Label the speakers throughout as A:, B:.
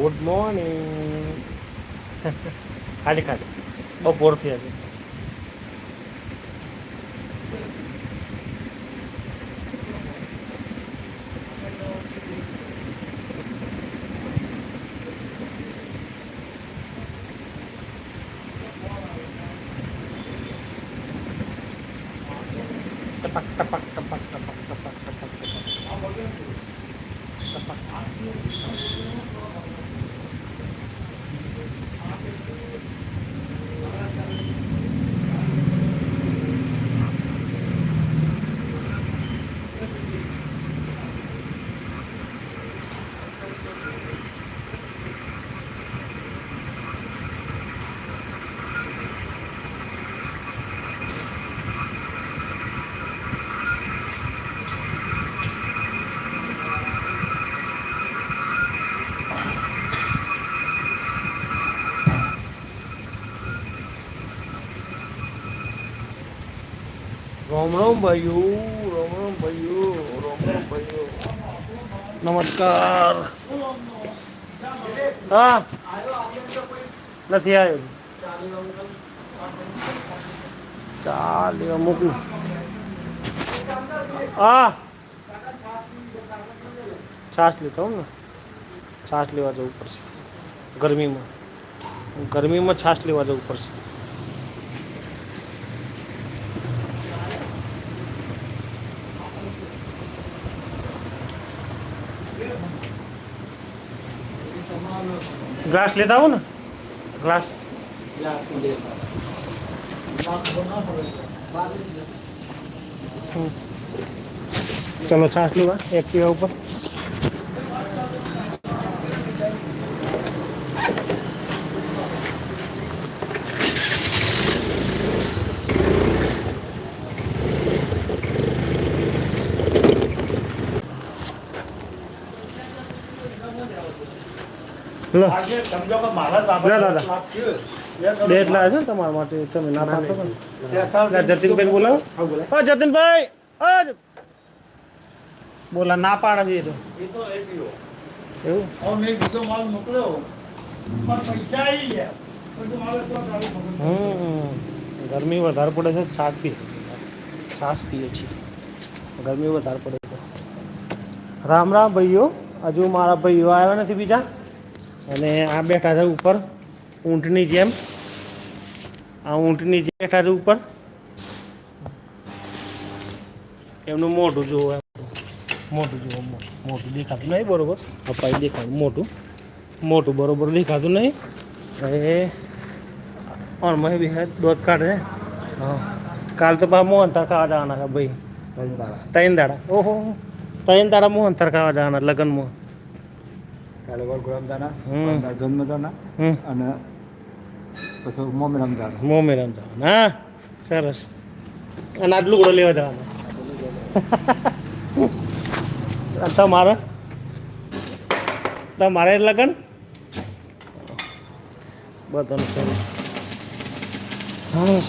A: Good morning. ખાલી ખાલી બપોર થયા છે. ટપક ટપક ટપક ટપક ટપક ટપક રોમ રોમ ભાઈઓ, રોમ રોમ ભાઈઓ, રોમ રોમ ભાઈઓ. નમસ્કાર. હા નથી આવ્યો. ચાલ મોકલું. હા છાશ લેતા હું ને, છાશ લેવા જવું પડશે. ગરમીમાં છાશ લેવા જવું પડશે. ग्लास लेता हूँ ना, ग्लास. चलो छाछ लूँगा एक्टिवा ऊपर. લો દાદા બે એટલા છે ને તમારા માટે. તમે ના પાડશો ને. જતીનભાઈ બોલાવો. હા જતીનભાઈ, બોલા ના પાડે છે એ તો. એવું ગરમી વધારે પડે છે. છાશ પીએ છીએ. ગરમી વધારે પડે છે. રામ રામ ભાઈઓ. હજુ મારા ભાઈઓ આવ્યા નથી બીજા. અને આ બેઠા છે ઉપર ઊંટની જેમ. આ ઊંટની જેમ બેઠા છે ઉપર. એમનું મોઢું જોવું, મોઢું જોવું, મોઢું દેખાતું નહીં બરોબર. પપ્પાએ દેખાતું મોઢું બરોબર દેખાતું નહીં. એ ઓનમાં બી દોધ કાઢે. હા કાલ તો બા મોહનથાળ ખાવા જવાના છે ભાઈ. 3 દાડા. ઓહો 3 દાડા મોહનથાળ ખાવા જવાના લગ્નમાં.
B: કાલે વરઘોડામાં જાના, જન્મ જાના અને પછી મોમેરામ જાના.
A: મોમેરામ જવાના. હા સરસ. અને આટલું લુગડો લેવા જવાના. તમારે લગન બધાનું સરસ. હા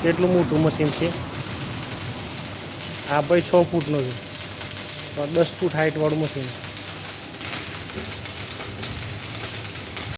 A: કેટલું મોટું મશીન છે આ ભાઈ. 6 ફૂટનું છે, 10 ફૂટ હાઈટ વાળું મશીન.